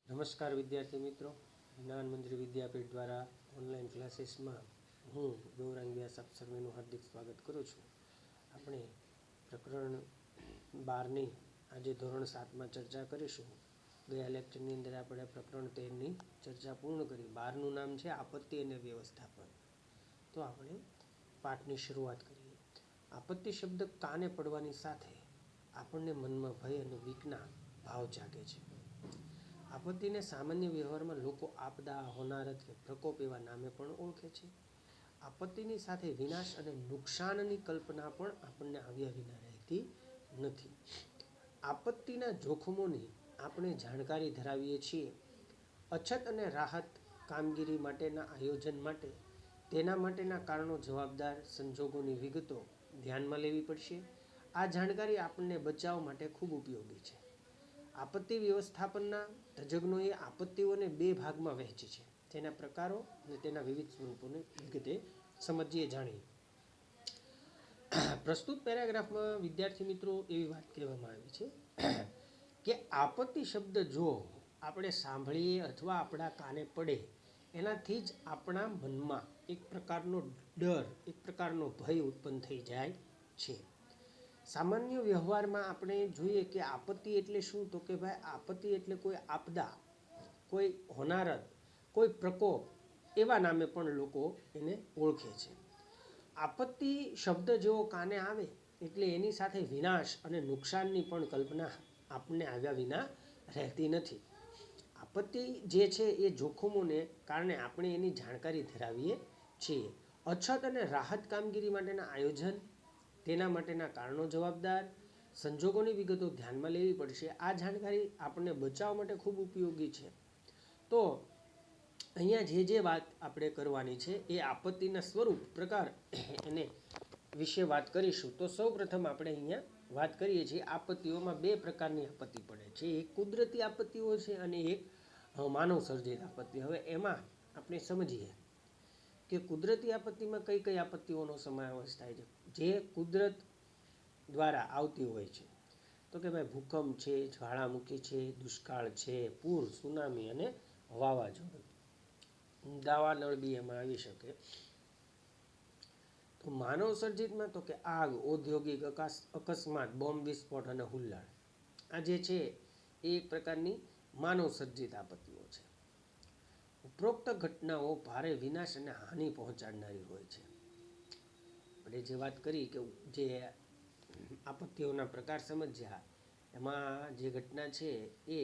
નમસ્કાર વિદ્યાર્થી મિત્રો, જ્ઞાન મંદિર વિદ્યાપીઠ દ્વારા ઓનલાઈન ક્લાસીસમાં હું ગૌરાંગ વ્યાસ આપ સર્વેનું હાર્દિક સ્વાગત કરું છું. આપણે પ્રકરણ 12ની આજે ધોરણ 7માં ચર્ચા કરીશું. ગયા લેક્ચરની અંદર આપણે પ્રકરણ 13ની ચર્ચા પૂર્ણ કરી. 12નું નામ છે આપત્તિ અને વ્યવસ્થાપન. તો આપણે પાઠની શરૂઆત કરીએ. આપત્તિ શબ્દ કાને પડવાની સાથે આપણને મનમાં ભય અને બીકના ભાવ જાગે છે. આપત્તિને સામાન્ય વ્યવહારમાં લોકો આપદા, હોનારત કે પ્રકોપ એવા નામે પણ ઓળખે છે. આપત્તિની સાથે વિનાશ અને નુકસાનની કલ્પના પણ આપણને આવ્યા વિના રહેતી નથી. આપત્તિના જોખમોની આપણે જાણકારી ધરાવીએ છીએ. અછત અને રાહત કામગીરી માટેના આયોજન માટે તેના માટેના કારણો, જવાબદાર, સંજોગોની વિગતો ધ્યાનમાં લેવી પડશે. આ જાણકારી આપણને બચાવ માટે ખૂબ ઉપયોગી છે. આપત્તિ વ્યવસ્થાપનના તજજ્ઞોએ આપત્તિઓને બે ભાગમાં વહેંચી છે. તેના પ્રકારો અને તેના વિવિધ સ્વરૂપોને વિગતે સમજીએ, જાણીએ. પ્રસ્તુત પેરેગ્રાફમાં વિદ્યાર્થી મિત્રો એવી વાત કહેવામાં આવી છે કે આપત્તિ શબ્દ જો આપણે સાંભળીએ અથવા આપણા કાને પડે, એનાથી જ આપણા મનમાં એક પ્રકારનો ડર, એક પ્રકારનો ભય ઉત્પન્ન થઈ જાય છે. સામાન્ય વ્યવહારમાં આપણે જોઈએ કે આપત્તિ એટલે શું? તો કે ભાઈ, આપત્તિ એટલે કોઈ આપદા, કોઈ હોનારત, કોઈ પ્રકોપ એવા નામે પણ લોકો એને ઓળખે છે. આપત્તિ શબ્દ જેવો કાને આવે એટલે એની સાથે વિનાશ અને નુકસાનની પણ કલ્પના આપણને આવ્યા વિના રહેતી નથી. આપત્તિ જે છે એ જોખમોને કારણે આપણે એની જાણકારી ધરાવીએ છીએ. અછત અને રાહત કામગીરી માટેના આયોજન, તેના માટેના કારણો, જવાબદાર, સંજોગોની વિગતો ધ્યાનમાં લેવી પડશે. આ જાણકારી આપણને બચાવ માટે ખૂબ ઉપયોગી છે. તો અહીંયા જે વાત આપણે કરવાની છે એ આપત્તિના સ્વરૂપ, પ્રકાર એને વિશે વાત કરીશું. તો સૌ પ્રથમ આપણે અહીંયા વાત કરીએ છીએ આપત્તિઓમાં બે પ્રકારની આપત્તિ પડે છે. એક કુદરતી આપત્તિઓ છે અને એક માનવ સર્જિત આપત્તિ. હવે એમાં આપણે સમજીએ કે કુદરતી આપત્તિમાં કઈ કઈ આપત્તિઓનો સમાવેશ થાય છે જે કુદરત દ્વારા આવતી હોય છે. તો કે ભાઈ, ભૂકંપ છે, જ્વાળામુખી છે, દુષ્કાળ છે, પૂર, સુનામી અને વાવાઝોડું. દાવાનળ બી એમાં આવી શકે. તો માનવ સર્જિતમાં તો કે આગ, ઔદ્યોગિક અકસ્માત, બોમ્બ વિસ્ફોટ અને હુલ્લડ. આ જે છે એ એક પ્રકારની માનવ સર્જિત આપત્તિઓ છે. ઉપરોક્ત ઘટનાઓ ભારે વિનાશ અને હાનિ પહોંચાડનારી હોય છે. આપણે જે વાત કરી કે જે આપત્તિઓના પ્રકાર સમજ્યા, એમાં જે ઘટના છે એ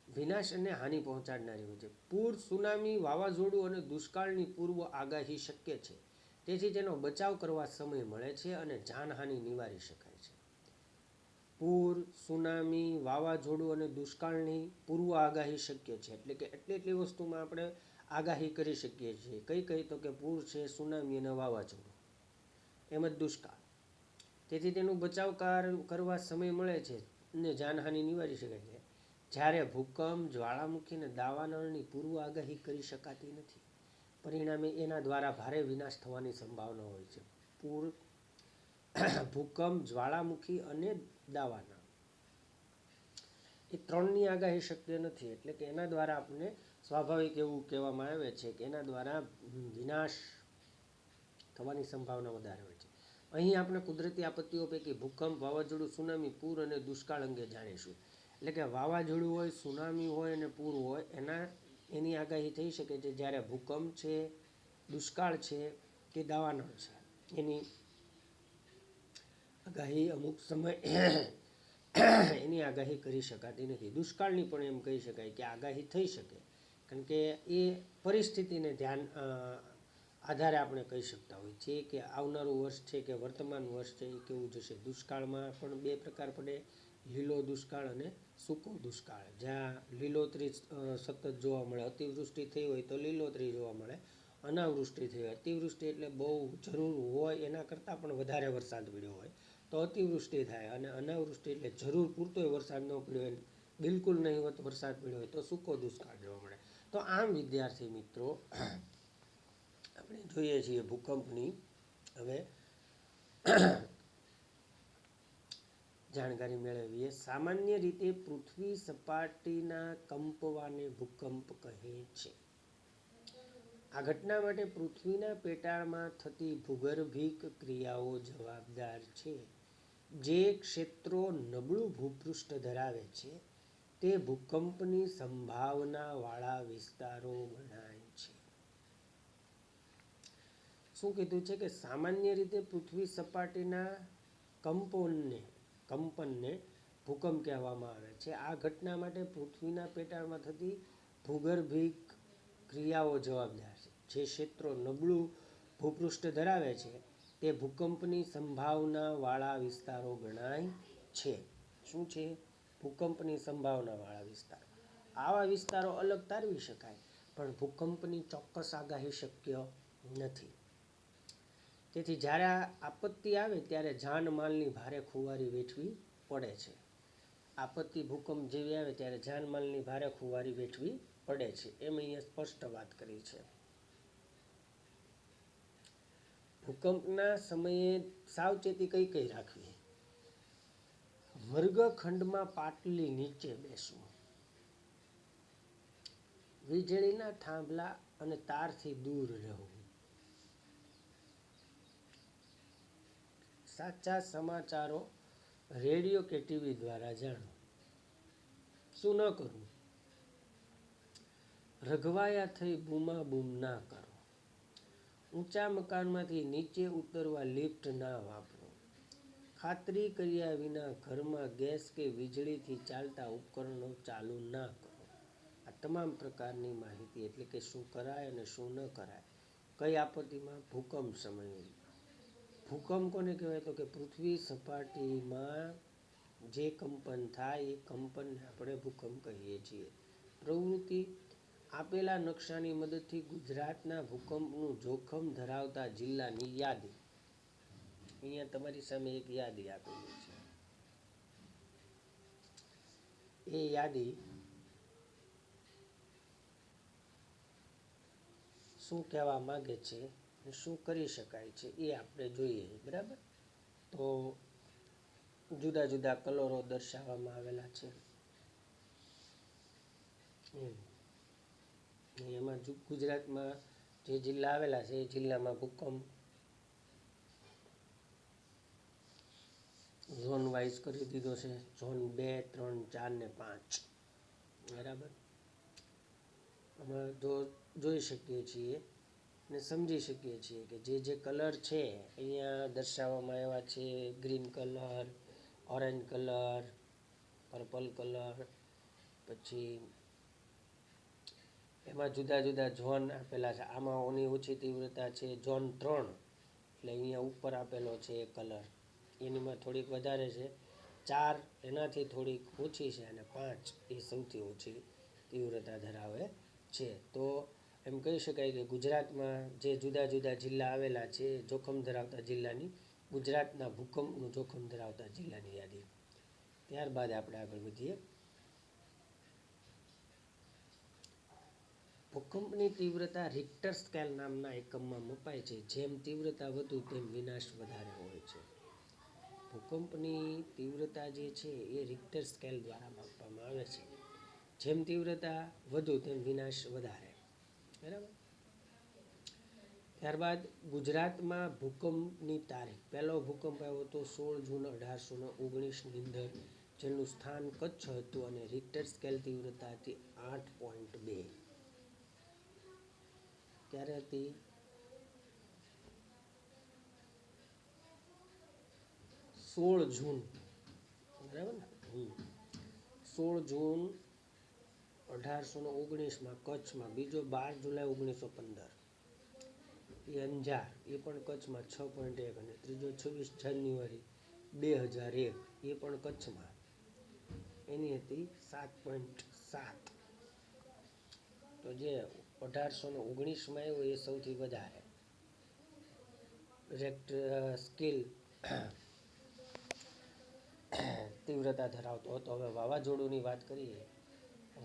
વિનાશ અને હાનિ પહોંચાડનારી હોય છે. પૂર, સુનામી, વાવાઝોડું અને દુષ્કાળની પૂર્વ આગાહી શક્ય છે. તેથી તેનો બચાવ કરવા સમય મળે છે અને જાનહાનિ નિવારી શકાય છે. પૂર, સુનામી, વાવાઝોડું અને દુષ્કાળની પૂર્વ આગાહી શક્ય છે. એટલે કે એટલી વસ્તુમાં આપણે આગાહી કરી શકીએ છીએ. કઈ તો કે પૂર છે, સુનામી અને વાવાઝોડું, એમ જ દુષ્કાળ. તેથી તેનું બચાવ કરવા સમય મળે છે અને જાનહાનિ નિવારી શકાય છે. જ્યારે ભૂકંપ, જ્વાળામુખી અને દાવાનળની પૂર્વ આગાહી કરી શકાતી નથી. પરિણામે એના દ્વારા ભારે વિનાશ થવાની સંભાવના હોય છે. પૂર, ભૂકંપ, જ્વાળામુખી અને દાવાનળ, એ ત્રણની આગાહી શક્ય નથી. એટલે કે એના દ્વારા આપણને સ્વાભાવિક એવું કહેવામાં આવે છે કે એના દ્વારા વિનાશ થવાની સંભાવના વધારે હોય છે. અહીં આપણે કુદરતી આપત્તિઓ પૈકી ભૂકંપ, વાવાઝોડું, સુનામી, પૂર અને દુષ્કાળ અંગે જાણીશું. એટલે કે વાવાઝોડું હોય, સુનામી હોય અને પૂર હોય, એની આગાહી થઈ શકે છે. જ્યારે ભૂકંપ છે, દુષ્કાળ છે કે દાવાનળ છે, એની આગાહી અમુક સમય એની આગાહી કરી શકાતી નથી. દુષ્કાળની પણ એમ કહી શકાય કે આગાહી થઈ શકે, કારણ કે એ પરિસ્થિતિને આધારે આપણે કહી શકતા હોય છે કે આવનારું વર્ષ છે કે વર્તમાન વર્ષ છે એ કેવું જશે. દુષ્કાળમાં પણ બે પ્રકાર પડે: લીલો દુષ્કાળ અને સૂકો દુષ્કાળ. જ્યાં લીલોતરી સતત જોવા મળે, અતિવૃષ્ટિ થઈ હોય તો લીલોતરી જોવા મળે. અનાવૃષ્ટિ થઈ હોય, અતિવૃષ્ટિ એટલે બહુ જરૂર હોય એના કરતાં પણ વધારે વરસાદ પડ્યો હોય તો અતિવૃષ્ટિ થાય. અને અનાવૃષ્ટિ એટલે જરૂર પૂરતોય વરસાદ ન પડ્યો હોય, બિલકુલ નહીંવત વરસાદ પડ્યો હોય તો સૂકો દુષ્કાળ જોવા મળે. તો આમ વિદ્યાર્થી મિત્રો, આપણે જોઈએ છીએ ભૂકંપની. હવે જાણકારી મેળવીએ. સામાન્ય રીતે પૃથ્વી સપાટીના કંપવાને ભૂકંપ કહે છે. આ ઘટના માટે પૃથ્વીના પેટાળમાં થતી ભૂગર્ભિક ક્રિયાઓ જવાબદાર છે. જે ક્ષેત્રો નબળું ભૂપૃષ્ઠ ધરાવે છે તે ભૂકંપની સંભાવનાવાળા વિસ્તારો ગણાય છે. શું કીધું છે કે સામાન્ય રીતે પૃથ્વી સપાટીના કંપનને ભૂકંપ કહેવામાં આવે છે. આ ઘટના માટે પૃથ્વીના પેટાળમાં થતી ભૂગર્ભિક ક્રિયાઓ જવાબદાર છે. જે ક્ષેત્રો નબળું ભૂપૃષ્ઠ ધરાવે છે તે ભૂકંપની સંભાવનાવાળા વિસ્તારો ગણાય છે. શું છે? ભૂકંપની સંભાવનાવાળા વિસ્તારો. આવા વિસ્તારો અલગ તારવી શકાય, પણ ભૂકંપની ચોક્કસ આગાહી શક્ય નથી. તેથી જ્યારે આ આપત્તિ આવે ત્યારે જાનમાલની ભારે ખુવારી વેઠવી પડે છે. આપત્તિ ભૂકંપ જેવી આવે ત્યારે જાનમાલની ભારે ખુવારી વેઠવી પડે છે, એમ અહીંયા સ્પષ્ટ વાત કરી છે. ભૂકંપના સમયે સાવચેતી કઈ કઈ રાખવી? વર્ગખંડમાં પાટલી નીચે બેસવું. વીજળીના થાંભલા અને તારથી દૂર રહેવું. સાચા સમાચારો રેડિયો કે ટીવી દ્વારા જાણો. શું ન કરવું? રઘવાયા થઈ બૂમાબૂમ ના કરો. ઊંચા મકાનમાંથી નીચે ઉતરવા લિફ્ટ ના વાપરો. ખાતરી કર્યા વિના ઘરમાં ગેસ કે વીજળીથી ચાલતા ઉપકરણો ચાલુ ના કરો. આ તમામ પ્રકારની માહિતી, એટલે કે શું કરાય અને શું ન કરાય કઈ આપત્તિમાં? ભૂકંપ સમયે. ભૂકંપ કોને કહેવાય? તો કે પૃથ્વી સપાટીમાં જે કંપન થાય એ કંપનને આપણે ભૂકંપ કહીએ છીએ. પ્રવૃત્તિ: આપેલા નકશાની મદદથી ગુજરાતના ભૂકંપનું જોખમ ધરાવતા જિલ્લાની યાદી. અહીંયા તમારી સામે એક યાદી આપેલી છે. એ યાદી શું કહેવા માંગે છે, શું કરી શકાય છે એ આપણે જોઈએ. બરાબર? તો જુદા જુદા કલરો દર્શાવવામાં આવેલા છે. એમાં ગુજરાતમાં જે જિલ્લા આવેલા છે એ જિલ્લામાં ભૂકંપ ઝોન વાઇઝ કરી દીધો છે. ઝોન 2, 3, 4 ને 5. બરાબર? આમાં જોઈ શકીએ છીએ ને સમજી શકીએ છીએ કે જે કલર છે અહીંયા દર્શાવવામાં આવ્યા છે. Green colour, orange colour, purple colour, પછી એમાં જુદા જુદા ઝોન આપેલા છે. આમાં ઓની ઓછી તીવ્રતા છે ઝોન 3, એટલે અહીંયા ઉપર આપેલો છે એ કલર. એનીમાં થોડીક વધારે છે. 4 એનાથી થોડીક ઓછી છે અને 5 એ સૌથી ઓછી તીવ્રતા ધરાવે છે. તો એમ કહી શકાય કે ગુજરાતમાં જે જુદા જુદા જિલ્લા આવેલા છે જોખમ ધરાવતા જિલ્લાની, ગુજરાતના ભૂકંપનું જોખમ ધરાવતા જિલ્લાની યાદી. ત્યારબાદ આપણે આગળ વધીએ. ભૂકંપની તીવ્રતા રિક્ટર સ્કેલ નામના એકમમાં મપાય છે. જેમ તીવ્રતા વધુ તેમ વિનાશ વધારે હોય છે. ભૂકંપની તીવ્રતા જે છે એ રિક્ટર સ્કેલ દ્વારા માપવામાં આવે છે. જેમ તીવ્રતા વધુ તેમ વિનાશ વધારે. બરાબર? ત્યારબાદ ગુજરાતમાં ભૂકંપની તારીખ. પહેલો ભૂકંપ આવ્યો હતો 16 જૂન 1819ની અંદર, જેનું સ્થાન કચ્છ હતું અને રિક્ટર સ્કેલ તીવ્રતા હતી 8.2. ક્યારે હતી? 16 જૂન. બરાબર ને? 16 જૂન 1819માં કચ્છમાં. બીજો 12 જુલાઈ 1915 એ અંજાર, એ પણ કચ્છમાં 6.1. અને ત્રીજો 26 જાન્યુઆરી 2001 એ પણ કચ્છમાં, એની હતી 7.7. તો જે 1819માં આવ્યો એ સૌથી વધારે સ્કેલ તીવ્રતા ધરાવતો હતો. હવે વાવાઝોડુંની વાત કરીએ.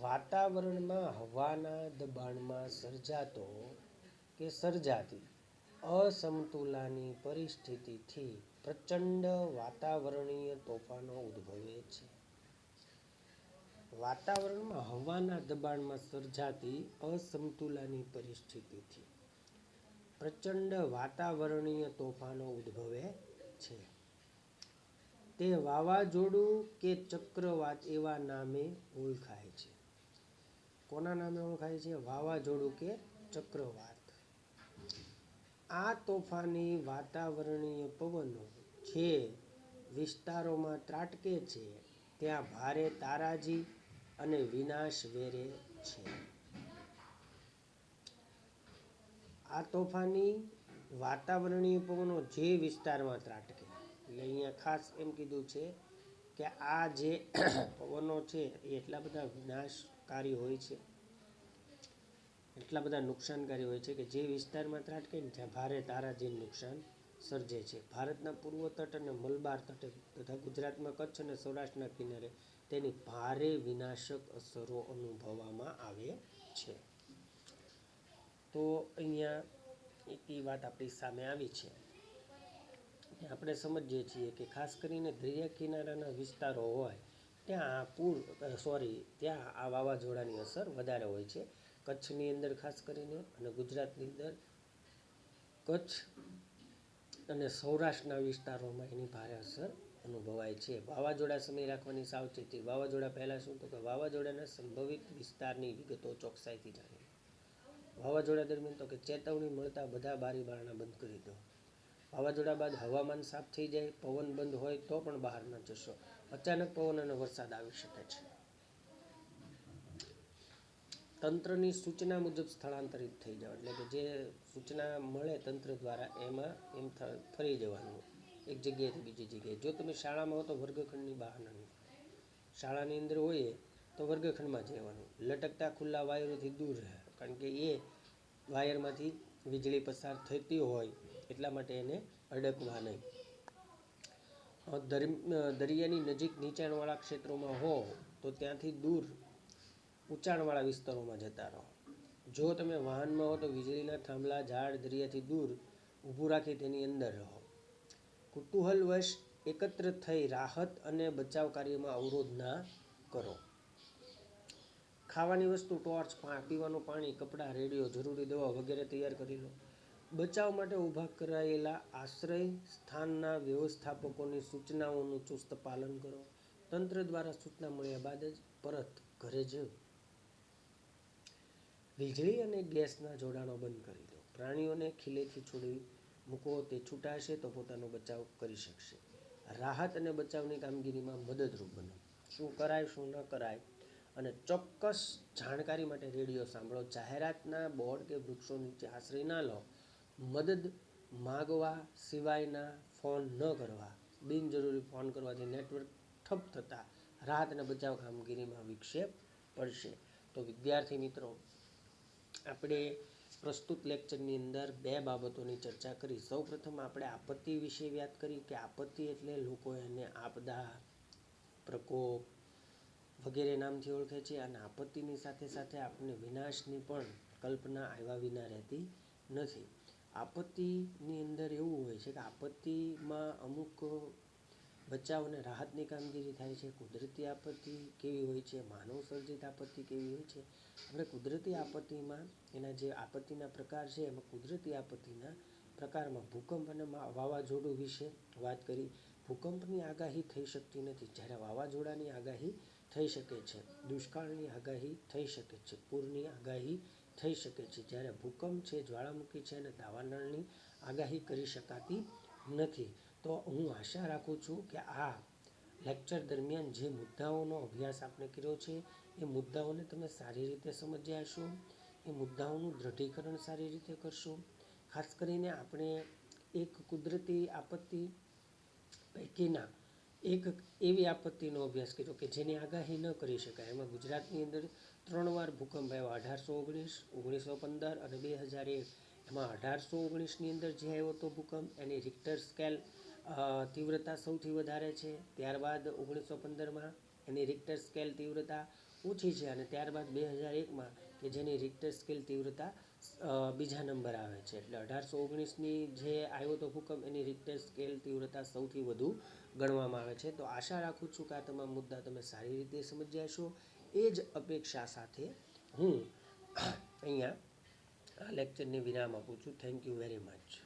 વાતાવરણમાં હવાના દબાણમાં સર્જાતો કે સર્જાતી અસમતુલાની પરિસ્થિતિથી પ્રચંડ વાતાવરણીય તોફાનો ઉદ્ભવે છે. વાતાવરણમાં હવાના દબાણમાં સર્જાતી અસમતુલાની પરિસ્થિતિથી પ્રચંડ વાતાવરણીય તોફાનો ઉદ્ભવે છે. તે વાવાઝોડું કે ચક્રવાત એવા નામે ઓળખાય છે. કોના નામે ઓળખાય છે? વાવાઝોડું કે ચક્રવાત. આ તોફાની વાતાવરણીય પવનો જે વિસ્તારોમાં ત્રાટકે છે ત્યાં ભારે તારાજી અને વિનાશ વેરે છે. આ તોફાની વાતાવરણીય પવનો જે વિસ્તારમાં ત્રાટકે, એટલે અહીંયા ખાસ એમ કીધું છે કે આ જે પવનો છે એ એટલા બધા વિનાશકારી હોય છે, એટલા બધા નુકસાનકારી હોય છે કે જે વિસ્તારમાં ત્રાટકે ને ત્યાં ભારે તારાજી નુકસાન સર્જે છે. ભારતના પૂર્વ તટ અને મલબાર તટે તથા ગુજરાતમાં કચ્છ અને સૌરાષ્ટ્રના કિનારે તેની ભારે વિનાશક અસરો અનુભવવામાં આવે છે. તો અહીંયા એક વાત આપણી સામે આવી છે. આપણે સમજીએ છીએ કે ખાસ કરીને દરિયા કિનારાના વિસ્તારો હોય ત્યાં ત્યાં આ વાવાઝોડાની અસર વધારે હોય છે. કચ્છની અંદર ખાસ કરીને અને ગુજરાતની અંદર કચ્છ અને સૌરાષ્ટ્રના વિસ્તારોમાં એની ભારે અસર અનુભવાય છે. વાવાઝોડા સમય રાખવાની સાવચેતી. વાવાઝોડા પહેલાં શું? તો કે વાવાઝોડાના સંભવિત વિસ્તારની વિગતો ચોકસાઈથી જાણી. વાવાઝોડા દરમિયાન તો કે ચેતવણી મળતા બધા બારી બારણા બંધ કરી દો. વાવાઝોડા બાદ હવામાન સાફ થઈ જાય, પવન બંધ હોય તો પણ બહાર ન જશો. અચાનક પવન અને વરસાદ આવી શકે છે. તંત્રની સૂચના મુજબ સ્થળાંતરિત થઈ જાવ, એટલે કે જે સૂચના મળે તંત્ર દ્વારા એમ ફરી જવાનું એક જગ્યાએથી બીજી જગ્યાએ. જો તમે શાળામાં હો તો વર્ગખંડની બહાર ન નીકળો. શાળાની અંદર હોઈએ તો વર્ગખંડમાં જવાનું. લટકતા ખુલ્લા વાયરોથી દૂર રહે, કારણ કે એ વાયરમાંથી વીજળી પસાર થતી હોય એટલા માટે એને અડકવા નહીં. દરિયાની નજીક નીચાણવાળા ક્ષેત્રોમાં હો તો ત્યાંથી દૂર ઊંચાણવાળા વિસ્તારોમાં જતા રહો. જો તમે વાહનમાં હો તો વીજળીના થાંભલા, ઝાડ, દરિયાથી દૂર ઊભું રાખી તેની અંદર રહો. કુતૂહલવશ એકત્ર થઈ રાહત અને બચાવ કાર્યમાં અવરોધ ના કરો. ખાવાની વસ્તુ, ટોર્ચ, પીવાનું પાણી, કપડાં, રેડિયો, જરૂરી દવા વગેરે તૈયાર કરી લો. બચાવ માટે ઊભા કરાયેલા આશ્રય સ્થાનના વ્યવસ્થાપકોની સૂચનાઓનું ચુસ્ત પાલન કરો. તંત્ર દ્વારા સૂચના મળ્યા બાદ જ પરત ઘરે જવું. વીજળી અને ગેસના જોડાણો બંધ કરી દો. પ્રાણીઓને ખીલેથી છોડી મૂકો. તે છૂટા હશે તો પોતાનો બચાવ કરી શકશે. રાહત અને બચાવની કામગીરીમાં મદદરૂપ બનો. શું કરાય, શું ન કરાય અને ચોક્કસ જાણકારી માટે રેડિયો સાંભળો. જાહેરાતના બોર્ડ કે વૃક્ષો નીચે આશ્રય ના લો. મદદ માગવા સિવાયના ફોન ન કરવા. બિનજરૂરી ફોન કરવાથી નેટવર્ક ઠપ થતાં રાહત અને બચાવ કામગીરીમાં વિક્ષેપ પડશે. તો વિદ્યાર્થી મિત્રો, આપણે પ્રસ્તુત લેક્ચરની અંદર બે બાબતોની ચર્ચા કરી. સૌપ્રથમ આપણે આપત્તિ વિશે વાત કરી કે આપત્તિ એટલે લોકો એને આપદા, પ્રકોપ વગેરે નામથી ઓળખે છે. અને આપત્તિની સાથે સાથે આપણને વિનાશની પણ કલ્પના આવ્યા વિના રહેતી નથી. આપત્તિની અંદર એવું હોય છે કે આપત્તિમાં અમુક બચાવ અને રાહતની કામગીરી થાય છે. કુદરતી આપત્તિ કેવી હોય છે, માનવ સર્જિત આપત્તિ કેવી હોય છે. આપણે કુદરતી આપત્તિમાં એના જે આપત્તિના પ્રકાર છે એમાં કુદરતી આપત્તિના પ્રકારમાં ભૂકંપ અને વાવાઝોડું વિશે વાત કરી. ભૂકંપની આગાહી થઈ શકતી નથી, જ્યારે વાવાઝોડાની આગાહી થઈ શકે છે. દુષ્કાળની આગાહી થઈ શકે છે. પૂરની આગાહી થઈ શકે છે. જ્યારે ભૂકંપ છે, જ્વાળામુખી છે અને દાવાનળની આગાહી કરી શકાતી નથી. તો હું આશા રાખું છું કે આ લેક્ચર દરમિયાન જે મુદ્દાઓનો અભ્યાસ આપણે કર્યો છે એ મુદ્દાઓને તમે સારી રીતે સમજ્યા હશો. એ મુદ્દાઓનું દૃઢીકરણ સારી રીતે કરશો. ખાસ કરીને આપણે એક કુદરતી આપત્તિ પૈકીના એક એવી આપત્તિનો અભ્યાસ કર્યો કે જેની આગાહી ન કરી શકાય. એમાં ગુજરાતની અંદર 3 વાર ભૂકંપ આવ્યા. 1819, 1915 અને 2001. એમાં 1819ની અંદર જે આવ્યો હતો ભૂકંપ, એની રિક્ટર સ્કેલ તીવ્રતા સૌથી વધારે છે. ત્યારબાદ 1915માં એની રિક્ટર સ્કેલ તીવ્રતા ઓછી છે. અને ત્યારબાદ 2001માં કે જેની રિક્ટર સ્કેલ તીવ્રતા બીજા નંબર આવે છે. એટલે 1819ની જે આવ્યો તો ભૂકંપ એની રિક્ટર સ્કેલ તીવ્રતા સૌથી વધુ ગણવામાં આવે છે. તો આશા રાખું છું કે આ તમામ મુદ્દા તમે સારી રીતે સમજ્યા છો. એ જ અપેક્ષા સાથે હું અહીંયા આ લેક્ચરની વિરામ આપું છું. Thank you very much.